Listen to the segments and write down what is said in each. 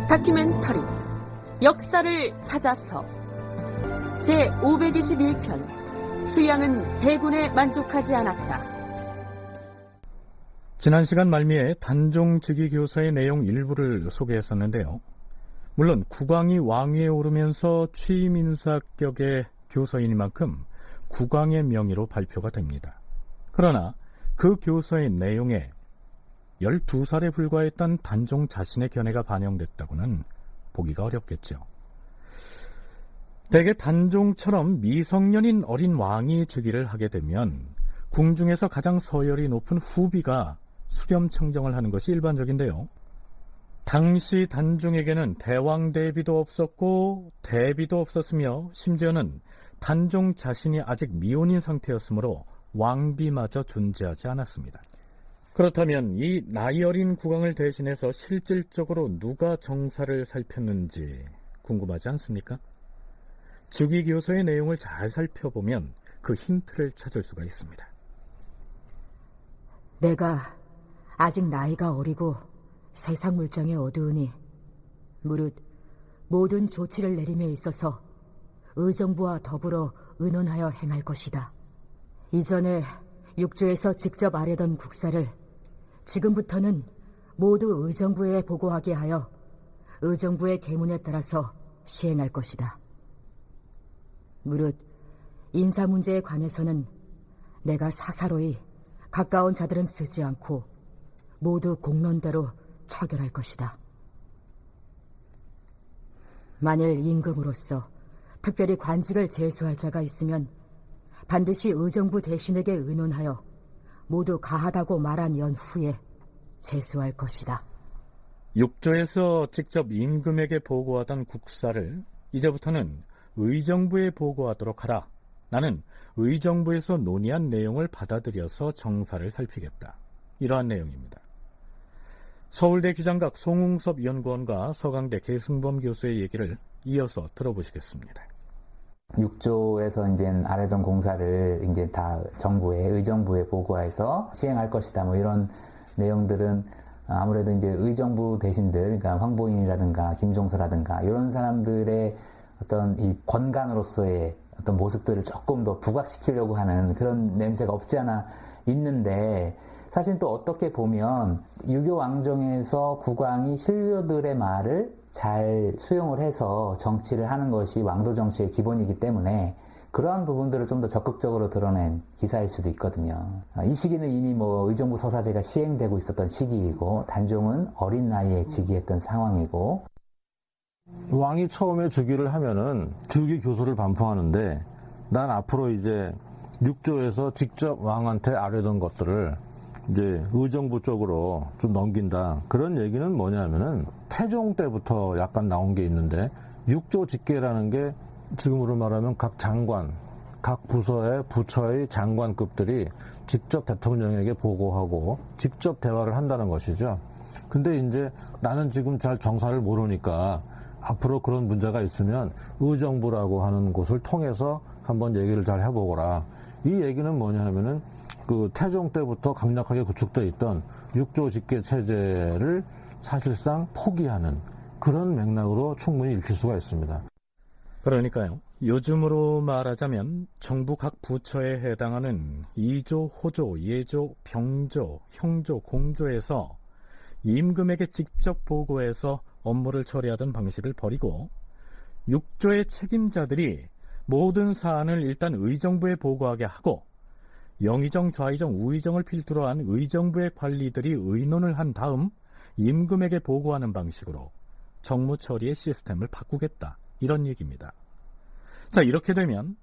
다큐멘터리 역사를 찾아서 제521편 수양은 대군에 만족하지 않았다. 지난 시간 말미에 단종즉위교서의 내용 일부를 소개했었는데요. 물론 국왕이 왕위에 오르면서 취임인사격의 교서이니만큼 국왕의 명의로 발표가 됩니다. 그러나 그 교서의 내용에 12살에 불과했던 단종 자신의 견해가 반영됐다고는 보기가 어렵겠죠. 대개 단종처럼 미성년인 어린 왕이 즉위를 하게 되면 궁중에서 가장 서열이 높은 후비가 수렴청정을 하는 것이 일반적인데요. 당시 단종에게는 대왕 대비도 없었고 대비도 없었으며 심지어는 단종 자신이 아직 미혼인 상태였으므로 왕비마저 존재하지 않았습니다. 그렇다면 이 나이 어린 국왕을 대신해서 실질적으로 누가 정사를 살폈는지 궁금하지 않습니까? 즉위교서의 내용을 잘 살펴보면 그 힌트를 찾을 수가 있습니다. 내가 아직 나이가 어리고 세상 물정에 어두우니 무릇 모든 조치를 내림에 있어서 의정부와 더불어 의논하여 행할 것이다. 이전에 육조에서 직접 아뢰던 국사를 지금부터는 모두 의정부에 보고하게 하여 의정부의 계문에 따라서 시행할 것이다. 무릇 인사 문제에 관해서는 내가 사사로이 가까운 자들은 쓰지 않고 모두 공론대로 처결할 것이다. 만일 임금으로서 특별히 관직을 제수할 자가 있으면 반드시 의정부 대신에게 의논하여 모두 가하다고 말한 연후에 제수할 것이다. 육조에서 직접 임금에게 보고하던 국사를 이제부터는 의정부에 보고하도록 하라. 나는 의정부에서 논의한 내용을 받아들여서 정사를 살피겠다. 이러한 내용입니다. 서울대 규장각 송웅섭 연구원과 서강대 계승범 교수의 얘기를 이어서 들어보시겠습니다. 육조에서 이제 아래던 공사를 이제 다 정부에, 의정부에 보고해서 시행할 것이다. 뭐 이런 내용들은 아무래도 이제 의정부 대신들, 그러니까 황보인이라든가 김종서라든가 이런 사람들의 어떤 이 권간으로서의 어떤 모습들을 조금 더 부각시키려고 하는 그런 냄새가 없지 않아 있는데, 사실 또 어떻게 보면 유교 왕정에서 국왕이 신료들의 말을 잘 수용을 해서 정치를 하는 것이 왕도 정치의 기본이기 때문에 그러한 부분들을 좀 더 적극적으로 드러낸 기사일 수도 있거든요. 이 시기는 이미 뭐 의정부 서사제가 시행되고 있었던 시기이고 단종은 어린 나이에 즉위했던 상황이고, 왕이 처음에 즉위를 하면은 즉위 교서를 반포하는데, 난 앞으로 이제 육조에서 직접 왕한테 아뢰던 것들을 이제 의정부 쪽으로 좀 넘긴다. 그런 얘기는 뭐냐면은 태종 때부터 약간 나온 게 있는데, 육조 직계라는 게 지금으로 말하면 각 장관, 각 부서의 부처의 장관급들이 직접 대통령에게 보고하고 직접 대화를 한다는 것이죠. 근데 이제 나는 지금 잘 정사를 모르니까 앞으로 그런 문제가 있으면 의정부라고 하는 곳을 통해서 한번 얘기를 잘 해보거라. 이 얘기는 뭐냐 하면은 그 태종 때부터 강력하게 구축되어 있던 육조 직계 체제를 사실상 포기하는 그런 맥락으로 충분히 읽힐 수가 있습니다. 그러니까요, 요즘으로 말하자면 정부 각 부처에 해당하는 2조, 호조, 예조, 병조, 형조, 공조에서 임금에게 직접 보고해서 업무를 처리하던 방식을 버리고 6조의 책임자들이 모든 사안을 일단 의정부에 보고하게 하고 영의정, 좌의정, 우의정을 필두로 한 의정부의 관리들이 의논을 한 다음 임금에게 보고하는 방식으로 정무 처리의 시스템을 바꾸겠다. 이런 얘기입니다. 자, 이렇게 되면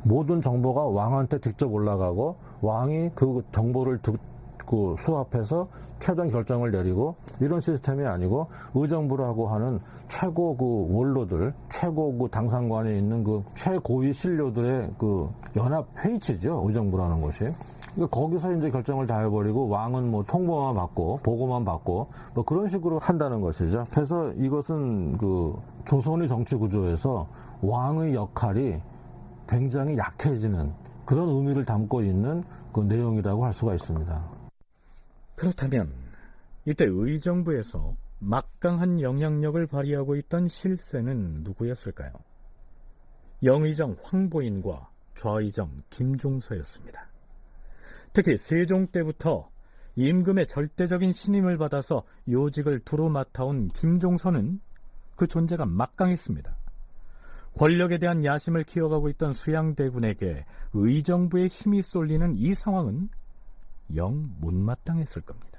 모든 정보가 왕한테 직접 올라가고 왕이 그 정보를 듣고 수합해서 최종 결정을 내리고 이런 시스템이 아니고 의정부라고 하는 최고 그 원로들, 최고 그 당상관에 있는 그 최고위 신료들의 그 연합 회의체죠. 의정부라는 것이. 그러니까 거기서 이제 결정을 다 해버리고 왕은 뭐 통보만 받고 보고만 받고 뭐 그런 식으로 한다는 것이죠. 그래서 이것은 그 조선의 정치 구조에서 왕의 역할이 굉장히 약해지는 그런 의미를 담고 있는 그 내용이라고 할 수가 있습니다. 그렇다면 이때 의정부에서 막강한 영향력을 발휘하고 있던 실세는 누구였을까요? 영의정 황보인과 좌의정 김종서였습니다. 특히 세종 때부터 임금의 절대적인 신임을 받아서 요직을 두루 맡아온 김종서는 그 존재가 막강했습니다. 권력에 대한 야심을 키워가고 있던 수양대군에게 의정부의 힘이 쏠리는 이 상황은 영 못마땅했을 겁니다.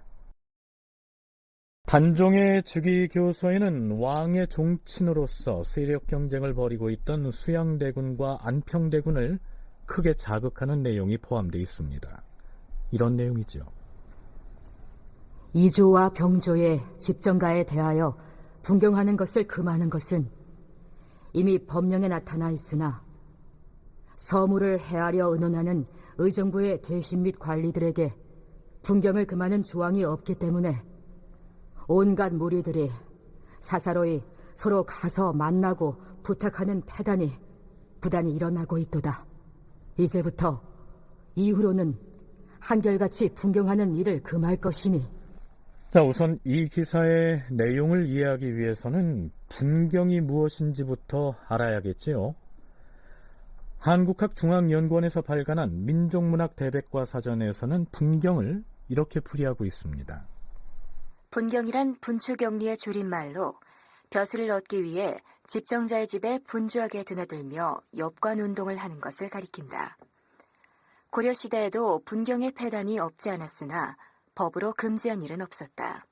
단종의 즉위교서에는 왕의 종친으로서 세력 경쟁을 벌이고 있던 수양대군과 안평대군을 크게 자극하는 내용이 포함되어 있습니다. 이런 내용이죠. 이조와 병조의 집정가에 대하여 분경하는 것을 금하는 것은 이미 법령에 나타나 있으나 서무를 헤아려 의논하는 의정부의 대신 및 관리들에게 분경을 금하는 조항이 없기 때문에 온갖 무리들이 사사로이 서로 가서 만나고 부탁하는 패단이 부단히 일어나고 있도다. 이제부터 이후로는 한결같이 분경하는 일을 금할 것이니. 자, 우선 이 기사의 내용을 이해하기 위해서는 분경이 무엇인지부터 알아야겠지요. 한국학중앙연구원에서 발간한 민족문학 대백과 사전에서는 분경을 이렇게 풀이하고 있습니다. 분경이란 분추경리의 줄임말로 벼슬을 얻기 위해 집정자의 집에 분주하게 드나들며 엽관 운동을 하는 것을 가리킨다. 고려시대에도 분경의 폐단이 없지 않았으나 법으로 금지한 일은 없었다.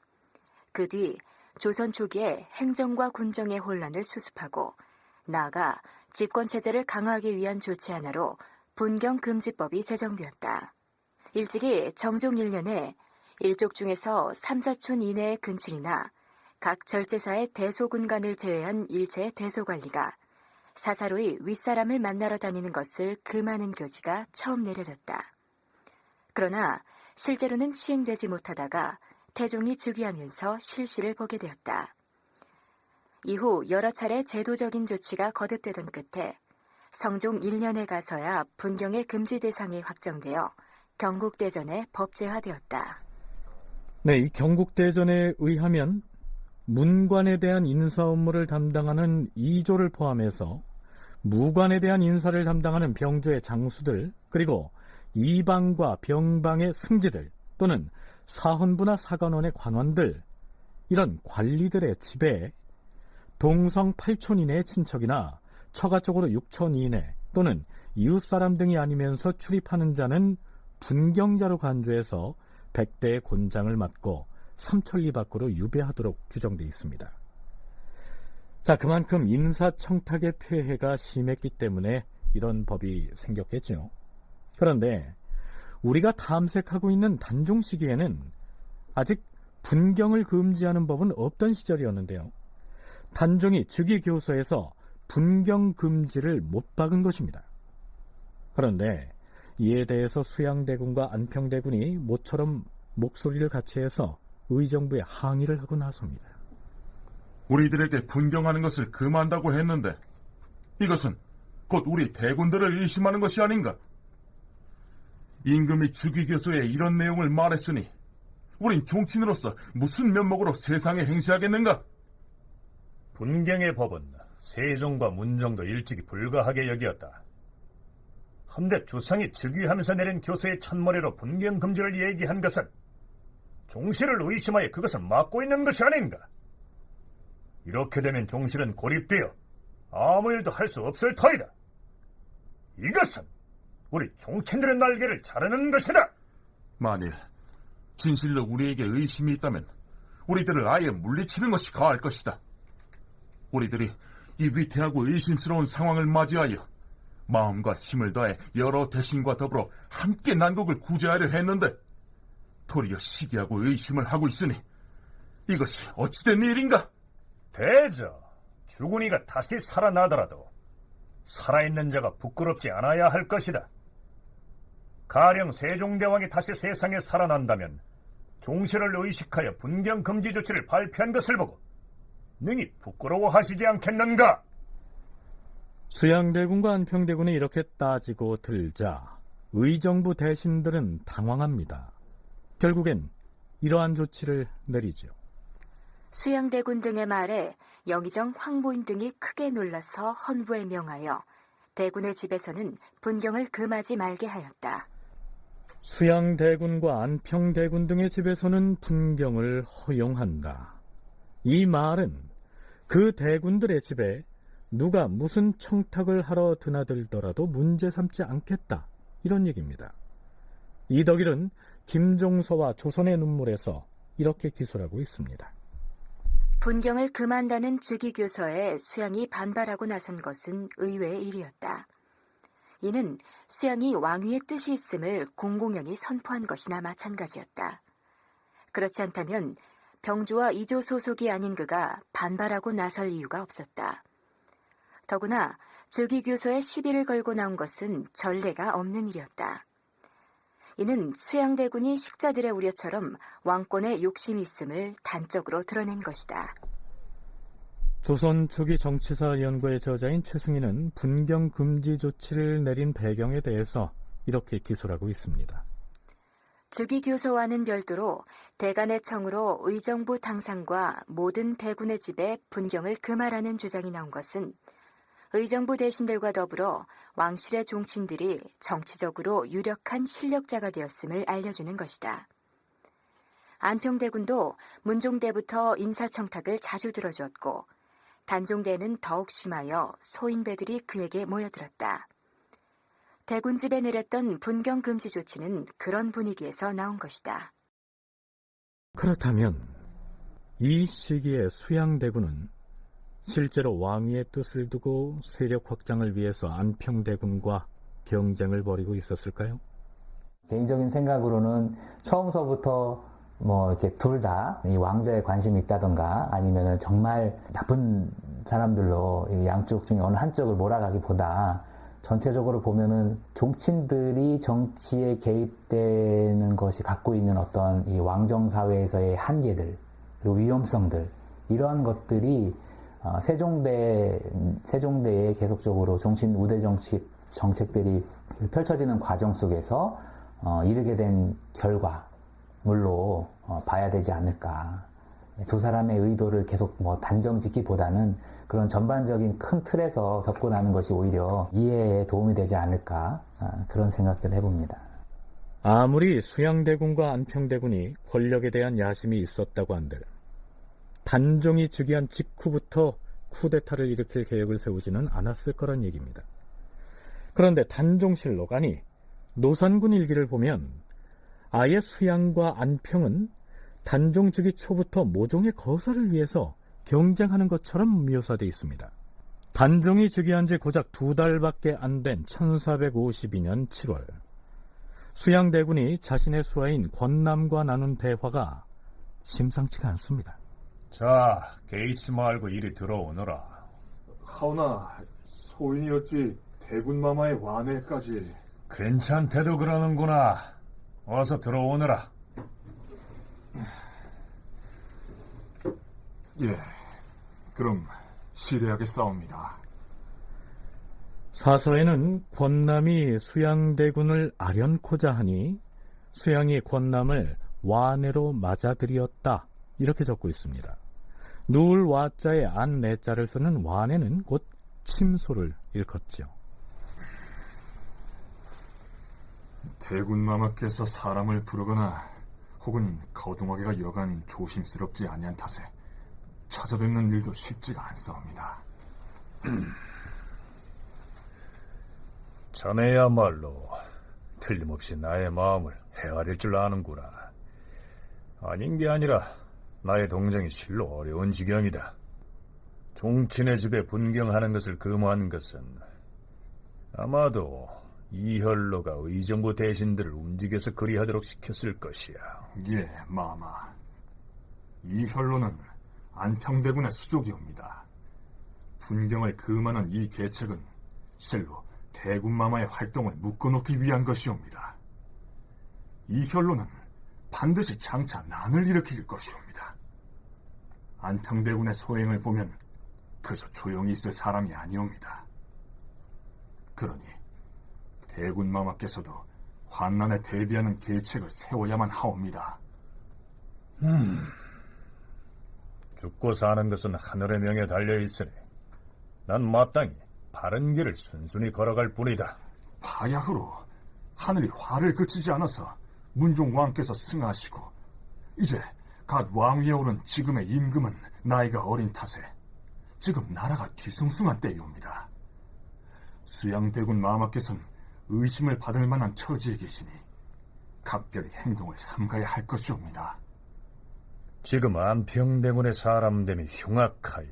그 뒤 조선 초기에 행정과 군정의 혼란을 수습하고 나아가 집권체제를 강화하기 위한 조치 하나로 분경금지법이 제정되었다. 일찍이 정종 1년에 일족 중에서 3, 4촌 이내의 근친이나 각 절제사의 대소군간을 제외한 일체의 대소관리가 사사로이 윗사람을 만나러 다니는 것을 금하는 교지가 처음 내려졌다. 그러나 실제로는 시행되지 못하다가 태종이 즉위하면서 실시를 보게 되었다. 이후 여러 차례 제도적인 조치가 거듭되던 끝에 성종 1년에 가서야 분경의 금지 대상이 확정되어 경국대전에 법제화되었다. 네, 이 경국대전에 의하면 문관에 대한 인사 업무를 담당하는 이조를 포함해서 무관에 대한 인사를 담당하는 병조의 장수들, 그리고 이방과 병방의 승지들 또는 사헌부나 사관원의 관원들, 이런 관리들의 집에 동성 8촌 이내의 친척이나 처가 쪽으로 6촌 이내 또는 이웃사람 등이 아니면서 출입하는 자는 분경자로 간주해서 100대의 곤장을 맞고 삼천리 밖으로 유배하도록 규정되어 있습니다. 자, 그만큼 인사청탁의 폐해가 심했기 때문에 이런 법이 생겼겠죠. 그런데 우리가 탐색하고 있는 단종 시기에는 아직 분경을 금지하는 법은 없던 시절이었는데요. 단종이 즉위교서에서 분경 금지를 못 박은 것입니다. 그런데 이에 대해서 수양대군과 안평대군이 모처럼 목소리를 같이 해서 의정부에 항의를 하고 나섭니다. 우리들에게 분경하는 것을 금한다고 했는데 이것은 곧 우리 대군들을 의심하는 것이 아닌가? 임금이 즉위교서에 이런 내용을 말했으니 우린 종친으로서 무슨 면목으로 세상에 행세하겠는가? 분경의 법은 세종과 문종도 일찍이 불가하게 여기었다. 한데 주상이 즉위하면서 내린 교서의 첫머리로 분경 금지를 얘기한 것은 종실을 의심하여 그것을 막고 있는 것이 아닌가? 이렇게 되면 종실은 고립되어 아무 일도 할 수 없을 터이다. 이것은 우리 종친들의 날개를 자르는 것이다. 만일 진실로 우리에게 의심이 있다면 우리들을 아예 물리치는 것이 가할 것이다. 우리들이 이 위태하고 의심스러운 상황을 맞이하여 마음과 힘을 다해 여러 대신과 더불어 함께 난국을 구제하려 했는데 도리어 시기하고 의심을 하고 있으니 이것이 어찌된 일인가? 대저, 죽은 이가 다시 살아나더라도 살아있는 자가 부끄럽지 않아야 할 것이다. 가령 세종대왕이 다시 세상에 살아난다면 종실을 의식하여 분경 금지 조치를 발표한 것을 보고 능히 부끄러워하시지 않겠는가? 수양대군과 안평대군이 이렇게 따지고 들자 의정부 대신들은 당황합니다. 결국엔 이러한 조치를 내리죠. 수양대군 등의 말에 영의정 황보인 등이 크게 놀라서 헌부에 명하여 대군의 집에서는 분경을 금하지 말게 하였다. 수양대군과 안평대군 등의 집에서는 분경을 허용한다. 이 말은 그 대군들의 집에 누가 무슨 청탁을 하러 드나들더라도 문제 삼지 않겠다, 이런 얘기입니다. 이덕일은 김종서와 조선의 눈물에서 이렇게 기술하고 있습니다. 분경을 금한다는 즉위교서에 수양이 반발하고 나선 것은 의외의 일이었다. 이는 수양이 왕위의 뜻이 있음을 공공연히 선포한 것이나 마찬가지였다. 그렇지 않다면 병조와 이조 소속이 아닌 그가 반발하고 나설 이유가 없었다. 더구나 즉위교서에 시비를 걸고 나온 것은 전례가 없는 일이었다. 이는 수양대군이 식자들의 우려처럼 왕권에 욕심이 있음을 단적으로 드러낸 것이다. 조선 초기 정치사 연구의 저자인 최승희는 분경 금지 조치를 내린 배경에 대해서 이렇게 기술하고 있습니다. 즉위교서와는 별도로 대간의 청으로 의정부 당상과 모든 대군의 집에 분경을 금하라는 주장이 나온 것은 의정부 대신들과 더불어 왕실의 종친들이 정치적으로 유력한 실력자가 되었음을 알려주는 것이다. 안평대군도 문종대부터 인사청탁을 자주 들어주었고 단종대는 더욱 심하여 소인배들이 그에게 모여들었다. 대군집에 내렸던 분경 금지 조치는 그런 분위기에서 나온 것이다. 그렇다면 이 시기에 수양대군은 실제로 왕위의 뜻을 두고 세력 확장을 위해서 안평대군과 경쟁을 벌이고 있었을까요? 개인적인 생각으로는 처음서부터 이렇게 둘 다 이 왕자에 관심이 있다던가 아니면은 정말 나쁜 사람들로 이 양쪽 중에 어느 한쪽을 몰아가기보다 전체적으로 보면은 종친들이 정치에 개입되는 것이 갖고 있는 어떤 이 왕정 사회에서의 한계들 그리고 위험성들 이러한 것들이 세종대에 계속적으로 종친 우대 정책들이 펼쳐지는 과정 속에서 이르게 된 결과물로 봐야 되지 않을까. 두 사람의 의도를 계속 단정 짓기보다는 그런 전반적인 큰 틀에서 접근하는 것이 오히려 이해에 도움이 되지 않을까 그런 생각들을 해봅니다. 아무리 수양대군과 안평대군이 권력에 대한 야심이 있었다고 한들 단종이 즉위한 직후부터 쿠데타를 일으킬 계획을 세우지는 않았을 거란 얘기입니다. 그런데 단종실록, 아니 노산군 일기를 보면 아예 수양과 안평은 단종 즉위 초부터 모종의 거사를 위해서 경쟁하는 것처럼 묘사되어 있습니다. 단종이 즉위한 지 고작 2달밖에 안 된 1452년 7월 수양대군이 자신의 수하인 권남과 나눈 대화가 심상치가 않습니다. 자, 개의치 말고 이리 들어오너라. 하오나 소인이 어찌 대군마마의 완해까지. 괜찮대도 그러는구나. 어서 들어오너라. 예, 그럼 실례하겠사옵니다. 사서에는 권남이 수양대군을 아련코자 하니 수양이 권남을 완해로 맞아들였다, 이렇게 적고 있습니다. 누울 와자에 안 내자를 쓰는 완해는 곧 침소를 일컫죠. 대군마마께서 사람을 부르거나 혹은 거둥하게가 여간 조심스럽지 아니한 탓에 찾아뵙는 일도 쉽지가 않사옵니다. 자네야말로 틀림없이 나의 마음을 헤아릴 줄 아는구나. 아닌 게 아니라 나의 동정이 실로 어려운 지경이다. 종친의 집에 분경하는 것을 금한 것은 아마도 이현로가 의정부 대신들을 움직여서 그리하도록 시켰을 것이야. 예, 마마. 이현로는 안평대군의 수족이옵니다. 분경을 금하는 이 계책은 실로 대군마마의 활동을 묶어놓기 위한 것이옵니다. 이현로는 반드시 장차 난을 일으킬 것이옵니다. 안평대군의 소행을 보면 그저 조용히 있을 사람이 아니옵니다. 그러니 대군마마께서도 환난에 대비하는 계책을 세워야만 하옵니다. 죽고 사는 것은 하늘의 명에 달려있으니 난 마땅히 바른 길을 순순히 걸어갈 뿐이다. 바야흐로 하늘이 화를 그치지 않아서 문종 왕께서 승하시고 이제 갓 왕위에 오른 지금의 임금은 나이가 어린 탓에 지금 나라가 뒤숭숭한 때이옵니다. 수양대군 마마께서는 의심을 받을 만한 처지에 계시니 각별히 행동을 삼가야 할 것이옵니다. 지금 안평대군의 사람됨이 흉악하여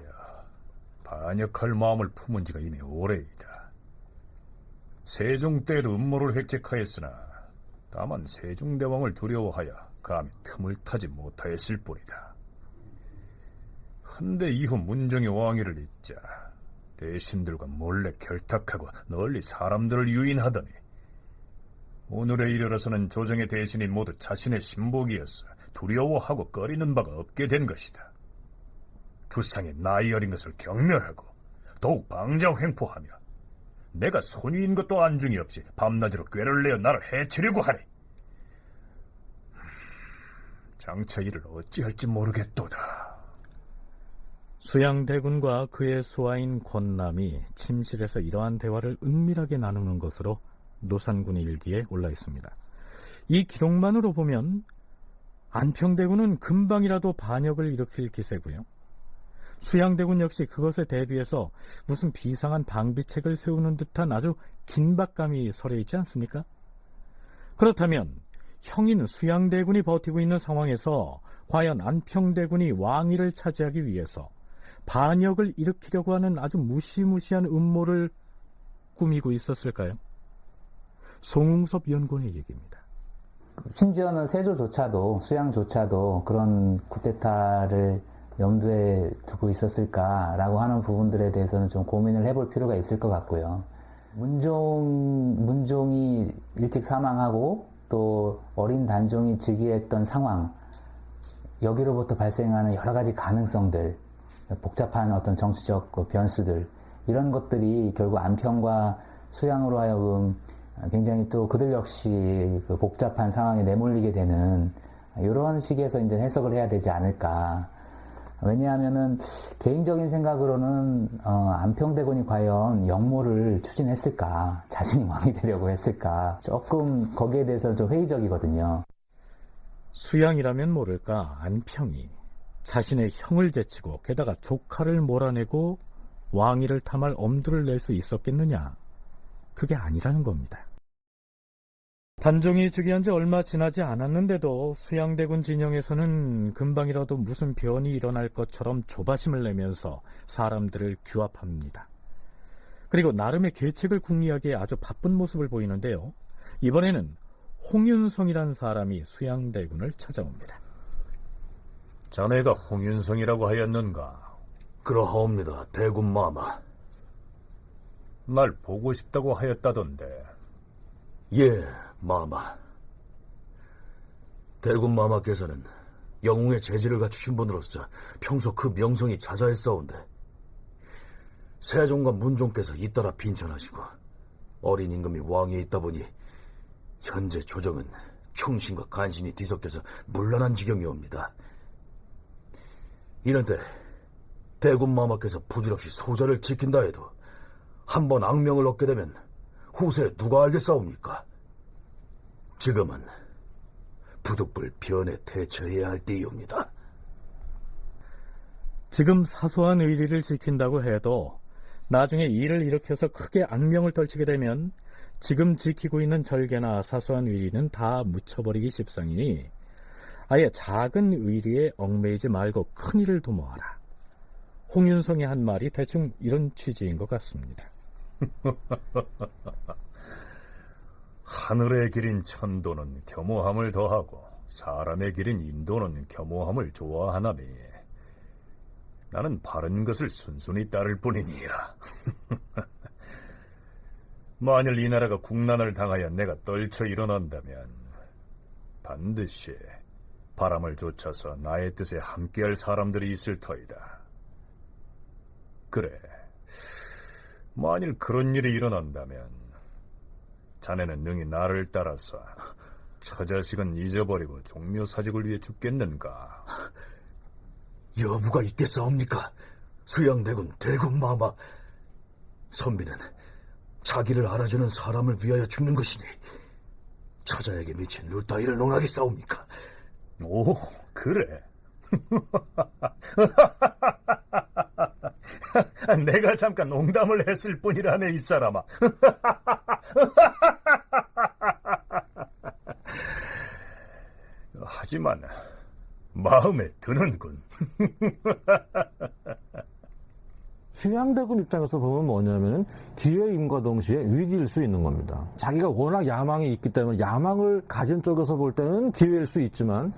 반역할 마음을 품은 지가 이미 오래이다. 세종 때에도 음모를 획책하였으나 다만 세종대왕을 두려워하여 감히 틈을 타지 못하였을 뿐이다. 한데 이후 문종이 왕위를 잇자 대신들과 몰래 결탁하고 널리 사람들을 유인하더니 오늘에 이르러서는 조정의 대신이 모두 자신의 신복이어서 두려워하고 꺼리는 바가 없게 된 것이다. 주상의 나이 어린 것을 경멸하고 더욱 방자횡포하며 내가 손위인 것도 안중이 없이 밤낮으로 꾀를 내어 나를 해치려고 하니 장차 이를 어찌할지 모르겠도다. 수양대군과 그의 수하인 권남이 침실에서 이러한 대화를 은밀하게 나누는 것으로 노산군의 일기에 올라 있습니다. 이 기록만으로 보면 안평대군은 금방이라도 반역을 일으킬 기세고요. 수양대군 역시 그것에 대비해서 무슨 비상한 방비책을 세우는 듯한 아주 긴박감이 서려 있지 않습니까? 그렇다면 형인 수양대군이 버티고 있는 상황에서 과연 안평대군이 왕위를 차지하기 위해서 반역을 일으키려고 하는 아주 무시무시한 음모를 꾸미고 있었을까요? 송웅섭 연구원의 얘기입니다. 심지어는 세조조차도 수양조차도 그런 쿠데타를 염두에 두고 있었을까라고 하는 부분들에 대해서는 좀 고민을 해볼 필요가 있을 것 같고요. 문종이 일찍 사망하고 또 어린 단종이 즉위했던 상황, 여기로부터 발생하는 여러 가지 가능성들, 복잡한 어떤 정치적 변수들, 이런 것들이 결국 안평과 수양으로 하여금 굉장히 또 그들 역시 그 복잡한 상황에 내몰리게 되는 이런 식에서 이제 해석을 해야 되지 않을까. 왜냐하면은 개인적인 생각으로는 안평대군이 과연 역모를 추진했을까, 자신이 왕이 되려고 했을까, 조금 거기에 대해서 좀 회의적이거든요. 수양이라면 모를까 안평이 자신의 형을 제치고 게다가 조카를 몰아내고 왕위를 탐할 엄두를 낼 수 있었겠느냐? 그게 아니라는 겁니다. 단종이 즉위한 지 얼마 지나지 않았는데도 수양대군 진영에서는 금방이라도 무슨 변이 일어날 것처럼 조바심을 내면서 사람들을 규합합니다. 그리고 나름의 계책을 궁리하기에 아주 바쁜 모습을 보이는데요. 이번에는 홍윤성이라는 사람이 수양대군을 찾아옵니다. 자네가 홍윤성이라고 하였는가? 그러하옵니다, 대군 마마. 날 보고 싶다고 하였다던데. 예, 마마. 대군 마마께서는 영웅의 재질을 갖추신 분으로서 평소 그 명성이 자자했사온데 세종과 문종께서 잇따라 빈천하시고 어린 임금이 왕위에 있다 보니 현재 조정은 충신과 간신이 뒤섞여서 문란한 지경이옵니다. 이런때 대군 마마께서 부질없이 소자를 지킨다 해도 한번 악명을 얻게 되면 후세에 누가 알겠사옵니까? 지금은 부득불 변에 대처해야 할 때이옵니다. 지금 사소한 의리를 지킨다고 해도 나중에 일을 일으켜서 크게 악명을 떨치게 되면 지금 지키고 있는 절개나 사소한 의리는 다 묻혀버리기 십상이니 아예 작은 의리에 얽매이지 말고 큰 일을 도모하라. 홍윤성의 한 말이 대충 이런 취지인 것 같습니다. 하늘의 길인 천도는 겸허함을 더하고 사람의 길인 인도는 겸허함을 좋아하나니 나는 바른 것을 순순히 따를 뿐이니라. 만일 이 나라가 국난을 당하여 내가 떨쳐 일어난다면 반드시 바람을 좇아서 나의 뜻에 함께할 사람들이 있을 터이다. 그래, 만일 그런 일이 일어난다면 자네는 능히 나를 따라서 처자식은 잊어버리고 종묘사직을 위해 죽겠는가? 여부가 있겠사옵니까? 수양대군 대군마마. 선비는 자기를 알아주는 사람을 위하여 죽는 것이니 처자에게 미친 룰 따위를 논하겠사옵니까? 오, 그래. 내가 잠깐 농담을 했을 뿐이라네, 이 사람아. 하지만 마음에 드는군. 수양대군 입장에서 보면 뭐냐면은 기회임과 동시에 위기일 수 있는 겁니다. 자기가 워낙 야망이 있기 때문에 야망을 가진 쪽에서 볼 때는 기회일 수 있지만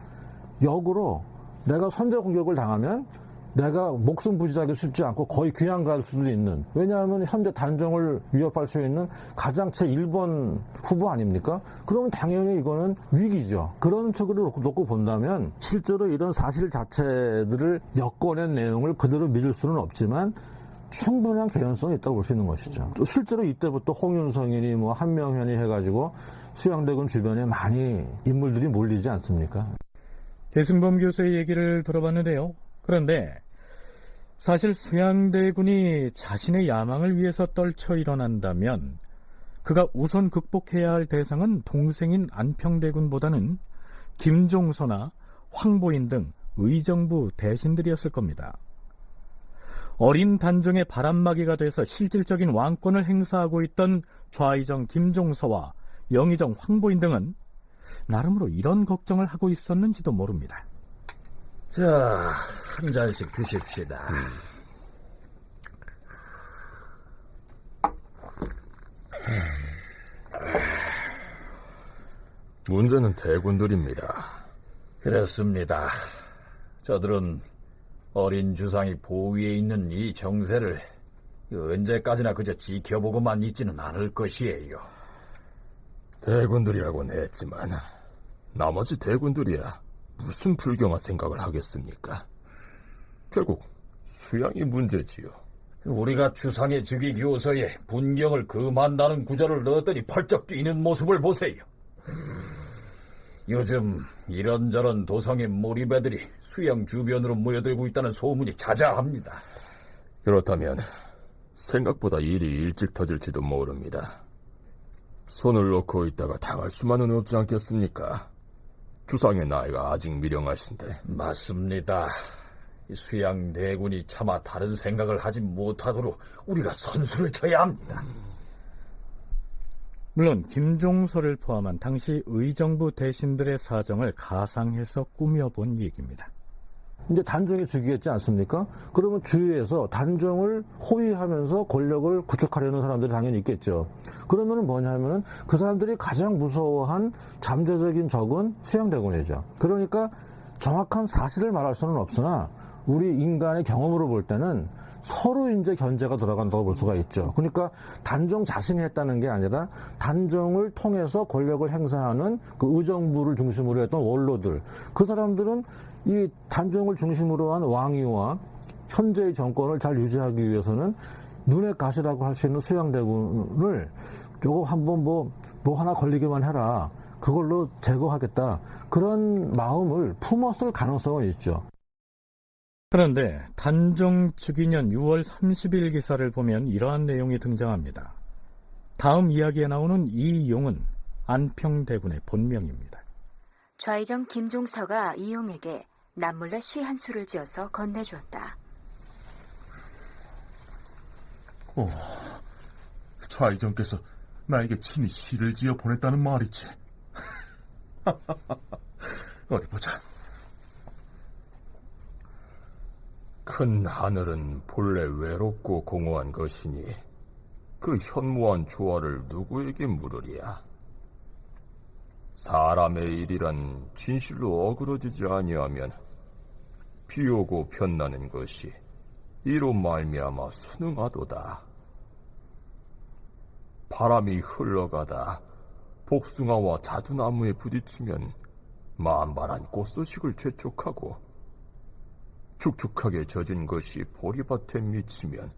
역으로 내가 선제 공격을 당하면 내가 목숨 부지하기 쉽지 않고 거의 그냥 갈 수도 있는, 왜냐하면 현재 단정을 위협할 수 있는 가장 제1번 후보 아닙니까? 그러면 당연히 이거는 위기죠. 그런 쪽으로 놓고 본다면 실제로 이런 사실 자체들을 엮어낸 내용을 그대로 믿을 수는 없지만 충분한 개연성이 있다고 볼 수 있는 것이죠. 또 실제로 이때부터 홍윤성이니 뭐 한명현이 해가지고 수양대군 주변에 많이 인물들이 몰리지 않습니까? 계승범 교수의 얘기를 들어봤는데요. 그런데 사실 수양대군이 자신의 야망을 위해서 떨쳐 일어난다면 그가 우선 극복해야 할 대상은 동생인 안평대군보다는 김종서나 황보인 등 의정부 대신들이었을 겁니다. 어린 단종의 바람막이가 돼서 실질적인 왕권을 행사하고 있던 좌의정 김종서와 영의정 황보인 등은 나름으로 이런 걱정을 하고 있었는지도 모릅니다. 자, 한 잔씩 드십시다. 문제는 대군들입니다. 그렇습니다. 저들은 어린 주상이 보위에 있는 이 정세를 언제까지나 그저 지켜보고만 있지는 않을 것이에요. 대군들이라고는 했지만 나머지 대군들이야 무슨 불경한 생각을 하겠습니까? 결국 수양이 문제지요. 우리가 주상의 즉위 교서에 분경을 금한다는 구절을 넣었더니 펄쩍 뛰는 모습을 보세요. 요즘 이런저런 도성의 몰입애들이 수양 주변으로 모여들고 있다는 소문이 자자합니다. 그렇다면 생각보다 일이 일찍 터질지도 모릅니다. 손을 놓고 있다가 당할 수만은 없지 않겠습니까? 주상의 나이가 아직 미령하신데. 맞습니다. 수양 대군이 차마 다른 생각을 하지 못하도록 우리가 선수를 쳐야 합니다. 물론 김종서를 포함한 당시 의정부 대신들의 사정을 가상해서 꾸며본 얘기입니다. 이제 단종이 즉위했지 않습니까? 그러면 주위에서 단종을 호위하면서 권력을 구축하려는 사람들이 당연히 있겠죠. 그러면은 뭐냐면은 그 사람들이 가장 무서워한 잠재적인 적은 수양대군이죠. 그러니까 정확한 사실을 말할 수는 없으나 우리 인간의 경험으로 볼 때는 서로 이제 견제가 들어간다고 볼 수가 있죠. 그러니까 단종 자신이 했다는 게 아니라 단종을 통해서 권력을 행사하는 그 의정부를 중심으로 했던 원로들, 그 사람들은 이 단종을 중심으로 한 왕위와 현재의 정권을 잘 유지하기 위해서는 눈의 가시라고 할 수 있는 수양대군을 요거 한번 뭐 하나 걸리기만 해라, 그걸로 제거하겠다, 그런 마음을 품었을 가능성은 있죠. 그런데 단종 즉위년 6월 30일 기사를 보면 이러한 내용이 등장합니다. 다음 이야기에 나오는 이용은 안평대군의 본명입니다. 좌의정 김종서가 이용에게 남몰래 시 한 수를 지어서 건네주었다. 오, 좌의정께서 나에게 친히 시를 지어 보냈다는 말이지. 어디 보자. 큰 하늘은 본래 외롭고 공허한 것이니 그 현무한 조화를 누구에게 물으랴. 사람의 일이란 진실로 어그러지지 아니하면 비오고 편나는 것이 이로 말미암아 순응하도다. 바람이 흘러가다 복숭아와 자두나무에 부딪히면 만발한 꽃소식을 재촉하고 축축하게 젖은 것이 보리밭에 미치면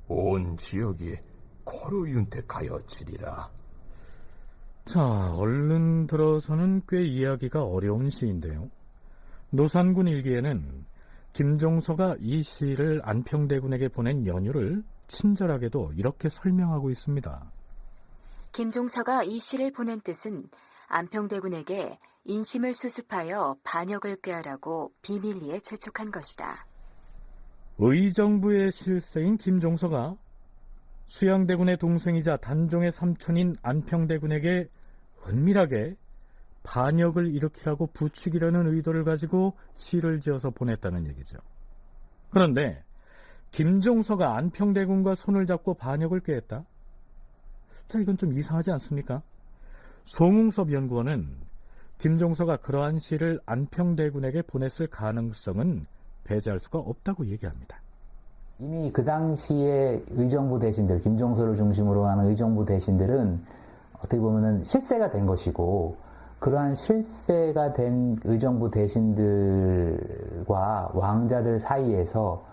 온 지역이 고루윤택하여 지리라. 자, 얼른 들어서는 꽤 이해하기가 어려운 시인데요. 노산군 일기에는 김종서가 이 시를 안평대군에게 보낸 연유를 친절하게도 이렇게 설명하고 있습니다. 김종서가 이 시를 보낸 뜻은 안평대군에게 인심을 수습하여 반역을 꾀하라고 비밀리에 재촉한 것이다. 의정부의 실세인 김종서가 수양대군의 동생이자 단종의 삼촌인 안평대군에게 은밀하게 반역을 일으키라고 부추기려는 의도를 가지고 시를 지어서 보냈다는 얘기죠. 그런데 김종서가 안평대군과 손을 잡고 반역을 꾀했다? 자, 이건 좀 이상하지 않습니까? 송웅섭 연구원은 김종서가 그러한 시를 안평대군에게 보냈을 가능성은 배제할 수가 없다고 얘기합니다. 이미 그 당시에 의정부 대신들, 김종서를 중심으로 하는 의정부 대신들은 어떻게 보면은 실세가 된 것이고, 그러한 실세가 된 의정부 대신들과 왕자들 사이에서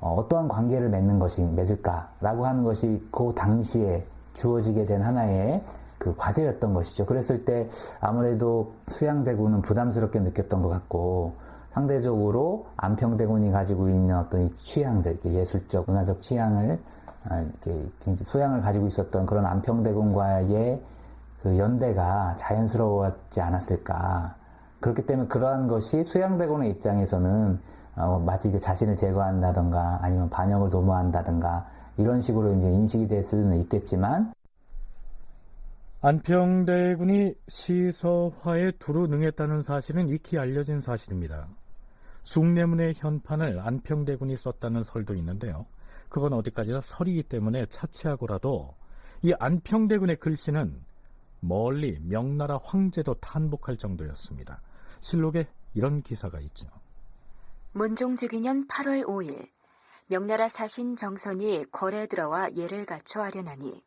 어떠한 관계를 맺을까라고 하는 것이 그 당시에 주어지게 된 하나의 그 과제였던 것이죠. 그랬을 때 아무래도 수양대군은 부담스럽게 느꼈던 것 같고, 상대적으로 안평대군이 가지고 있는 어떤 이 취향들, 이렇게 예술적, 문화적 취향을 이렇게 소양을 가지고 있었던 그런 안평대군과의 그 연대가 자연스러웠지 않았을까. 그렇기 때문에 그러한 것이 수양대군의 입장에서는 마치 이제 자신을 제거한다던가 아니면 반역을 도모한다던가 이런 식으로 이제 인식이 될 수는 있겠지만, 안평대군이 시서화에 두루 능했다는 사실은 익히 알려진 사실입니다. 숭례문의 현판을 안평대군이 썼다는 설도 있는데요. 그건 어디까지나 설이기 때문에 차치하고라도 이 안평대군의 글씨는 멀리 명나라 황제도 탄복할 정도였습니다. 실록에 이런 기사가 있죠. 문종즉위년 8월 5일 명나라 사신 정선이 궐에 들어와 예를 갖춰 아련하니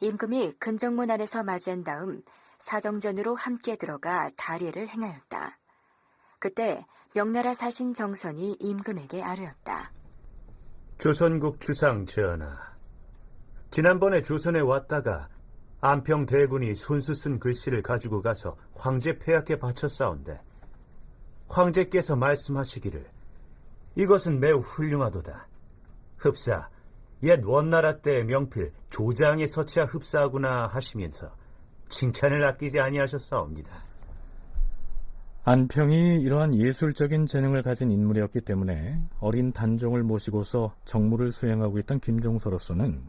임금이 근정문 안에서 맞이한 다음 사정전으로 함께 들어가 다례를 행하였다. 그때 명나라 사신 정선이 임금에게 아뢰었다. 조선국 주상 전하, 지난번에 조선에 왔다가 안평대군이 손수 쓴 글씨를 가지고 가서 황제 폐하께 바쳤사온데, 황제께서 말씀하시기를 이것은 매우 훌륭하도다. 흡사 옛 원나라 때의 명필 조장에 서치하 흡사하구나 하시면서 칭찬을 아끼지 아니하셨사옵니다. 안평이 이러한 예술적인 재능을 가진 인물이었기 때문에 어린 단종을 모시고서 정무를 수행하고 있던 김종서로서는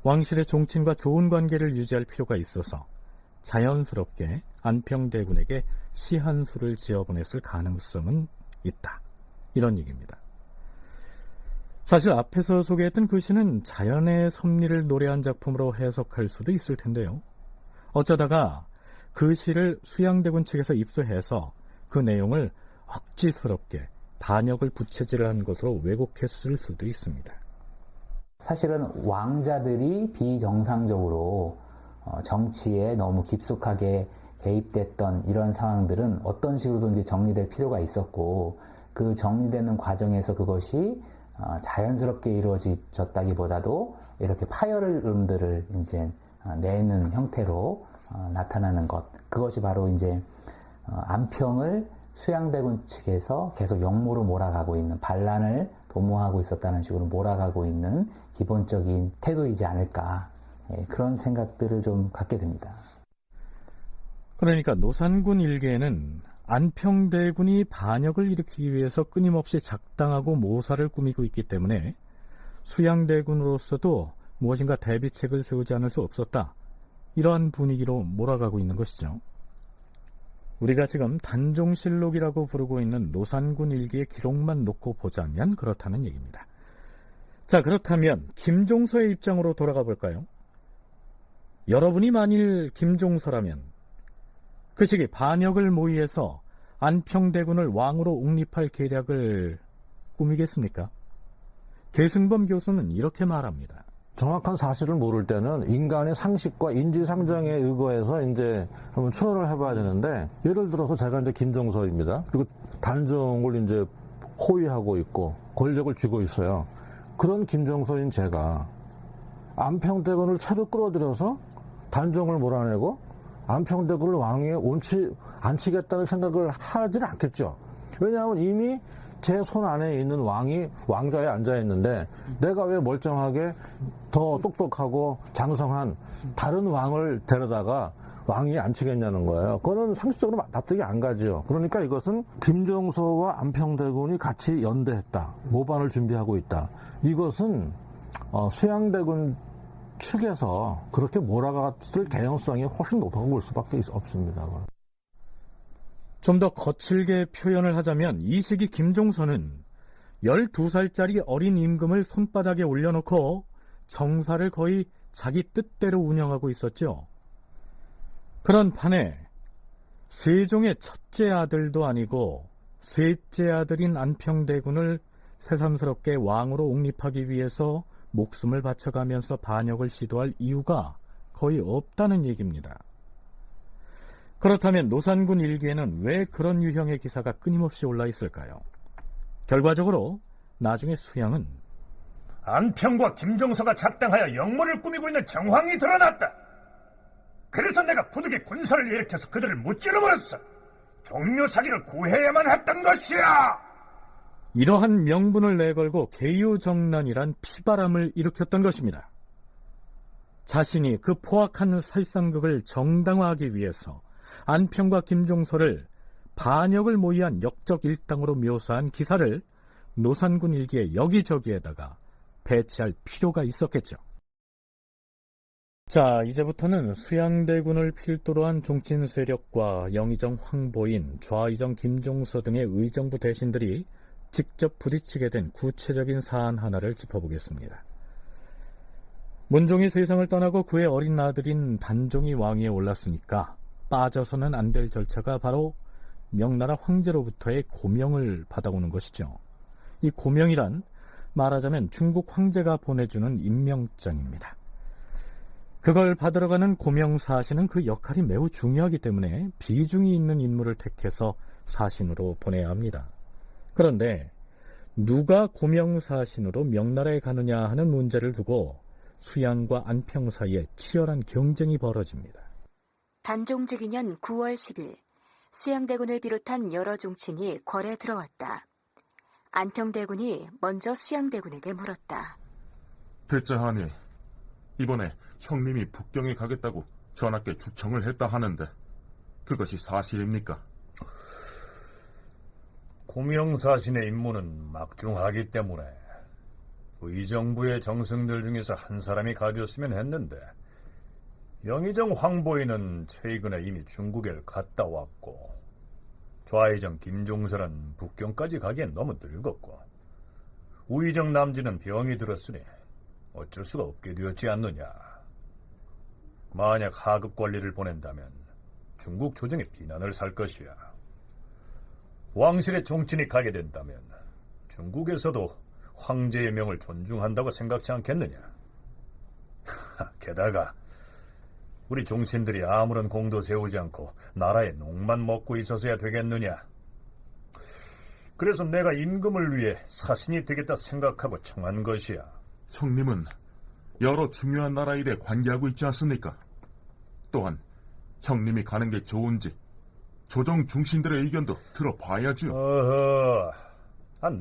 왕실의 종친과 좋은 관계를 유지할 필요가 있어서 자연스럽게 안평대군에게 시 한 수를 지어보냈을 가능성은 있다. 이런 얘기입니다. 사실 앞에서 소개했던 그 시는 자연의 섭리를 노래한 작품으로 해석할 수도 있을 텐데요. 어쩌다가 그 시를 수양대군 측에서 입수해서 그 내용을 억지스럽게 반역을 부채질을 한 것으로 왜곡했을 수도 있습니다. 사실은 왕자들이 비정상적으로 정치에 너무 깊숙하게 개입됐던 이런 상황들은 어떤 식으로든지 정리될 필요가 있었고, 그 정리되는 과정에서 그것이 자연스럽게 이루어졌다기보다도 이렇게 파열음들을 이제 내는 형태로 나타나는 것, 그것이 바로 이제 안평을 수양대군 측에서 계속 역모로 몰아가고 있는, 반란을 도모하고 있었다는 식으로 몰아가고 있는 기본적인 태도이지 않을까, 그런 생각들을 좀 갖게 됩니다. 그러니까 노산군 일기에는 안평대군이 반역을 일으키기 위해서 끊임없이 작당하고 모사를 꾸미고 있기 때문에 수양대군으로서도 무엇인가 대비책을 세우지 않을 수 없었다, 이러한 분위기로 몰아가고 있는 것이죠. 우리가 지금 단종실록이라고 부르고 있는 노산군 일기의 기록만 놓고 보자면 그렇다는 얘기입니다. 자, 그렇다면 김종서의 입장으로 돌아가 볼까요? 여러분이 만일 김종서라면 그 시기 반역을 모의해서 안평대군을 왕으로 옹립할 계략을 꾸미겠습니까? 계승범 교수는 이렇게 말합니다. 정확한 사실을 모를 때는 인간의 상식과 인지상정에 의거해서 이제 한번 추론을 해봐야 되는데, 예를 들어서 제가 이제 김종서입니다. 그리고 단종을 이제 호위하고 있고 권력을 쥐고 있어요. 그런 김종서인 제가 안평대군을 새로 끌어들여서 단종을 몰아내고 안평대군을 왕위에 얹지 않겠다는 생각을 하지는 않겠죠. 왜냐하면 이미 제 손 안에 있는 왕이 왕좌에 앉아 있는데 내가 왜 멀쩡하게 더 똑똑하고 장성한 다른 왕을 데려다가 왕이 앉히겠냐는 거예요. 그거는 상식적으로 납득이 안 가지요. 그러니까 이것은 김종서와 안평대군이 같이 연대했다. 모반을 준비하고 있다. 이것은 수양대군 측에서 그렇게 몰아갔을 개연성이 훨씬 높다고 볼 수밖에 없습니다. 좀 더 거칠게 표현을 하자면 이 시기 김종서는 12살짜리 어린 임금을 손바닥에 올려놓고 정사를 거의 자기 뜻대로 운영하고 있었죠. 그런 판에 세종의 첫째 아들도 아니고 셋째 아들인 안평대군을 새삼스럽게 왕으로 옹립하기 위해서 목숨을 바쳐가면서 반역을 시도할 이유가 거의 없다는 얘기입니다. 그렇다면 노산군 일기에는 왜 그런 유형의 기사가 끊임없이 올라 있을까요? 결과적으로 나중에 수양은 안평과 김종서가 작당하여 역모를 꾸미고 있는 정황이 드러났다. 그래서 내가 부득이 군사를 일으켜서 그들을 무찌르버렸어. 종묘사직을 구해야만 했던 것이야. 이러한 명분을 내걸고 계유정난이란 피바람을 일으켰던 것입니다. 자신이 그 포악한 살상극을 정당화하기 위해서 안평과 김종서를 반역을 모의한 역적 일당으로 묘사한 기사를 노산군 일기의 여기저기에다가 배치할 필요가 있었겠죠. 자, 이제부터는 수양대군을 필두로 한 종친 세력과 영의정 황보인, 좌의정 김종서 등의 의정부 대신들이 직접 부딪히게 된 구체적인 사안 하나를 짚어보겠습니다. 문종이 세상을 떠나고 그의 어린 아들인 단종이 왕위에 올랐으니까 빠져서는 안 될 절차가 바로 명나라 황제로부터의 고명을 받아오는 것이죠. 이 고명이란 말하자면 중국 황제가 보내주는 임명장입니다. 그걸 받으러 가는 고명사신은 그 역할이 매우 중요하기 때문에 비중이 있는 인물을 택해서 사신으로 보내야 합니다. 그런데 누가 고명사신으로 명나라에 가느냐 하는 문제를 두고 수양과 안평 사이에 치열한 경쟁이 벌어집니다. 단종직위년 9월 10일 수양대군을 비롯한 여러 종친이 궐에 들어왔다. 안평대군이 먼저 수양대군에게 물었다. 대자하니 이번에 형님이 북경에 가겠다고 전하께 주청을 했다 하는데 그것이 사실입니까? 고명사신의 임무는 막중하기 때문에 의정부의 정승들 중에서 한 사람이 가졌으면 했는데 영의정 황보인은 최근에 이미 중국에 갔다 왔고 좌의정 김종서는 북경까지 가기엔 너무 늙었고 우의정 남진은 병이 들었으니 어쩔 수가 없게 되었지 않느냐. 만약 하급 관리를 보낸다면 중국 조정의 비난을 살 것이야. 왕실의 종친이 가게 된다면 중국에서도 황제의 명을 존중한다고 생각지 않겠느냐. 게다가 우리 종친들이 아무런 공도 세우지 않고 나라의 농만 먹고 있어서야 되겠느냐. 그래서 내가 임금을 위해 사신이 되겠다 생각하고 청한 것이야. 형님은 여러 중요한 나라 일에 관계하고 있지 않습니까? 또한 형님이 가는 게 좋은지 조정 중신들의 의견도 들어봐야죠.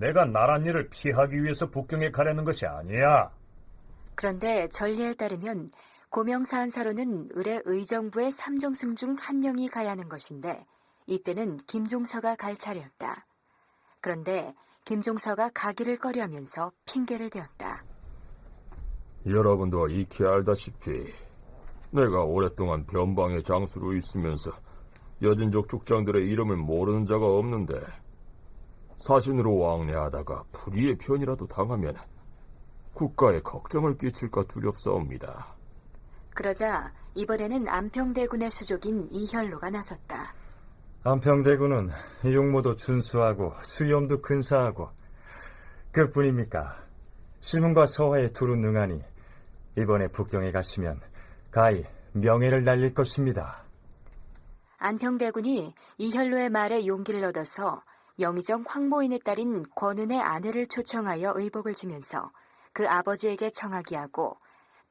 내가 나란 일을 피하기 위해서 북경에 가려는 것이 아니야. 그런데 전례에 따르면 고명사한사로는 의뢰 의정부의 3정승 중 한 명이 가야 하는 것인데 이때는 김종서가 갈 차례였다. 그런데 김종서가 가기를 꺼려하면서 핑계를 대었다. 여러분도 익히 알다시피 내가 오랫동안 변방의 장수로 있으면서 여진족 족장들의 이름을 모르는 자가 없는데 사신으로 왕래하다가 불의의 편이라도 당하면 국가에 걱정을 끼칠까 두렵사옵니다. 그러자 이번에는 안평대군의 수족인 이현로가 나섰다. 안평대군은 용모도 준수하고 수염도 근사하고 그뿐입니까? 시문과 서화에 두루 능하니 이번에 북경에 가시면 가히 명예를 날릴 것입니다. 안평대군이 이현로의 말에 용기를 얻어서 영의정 황보인의 딸인 권은의 아내를 초청하여 의복을 주면서 그 아버지에게 청하게 하고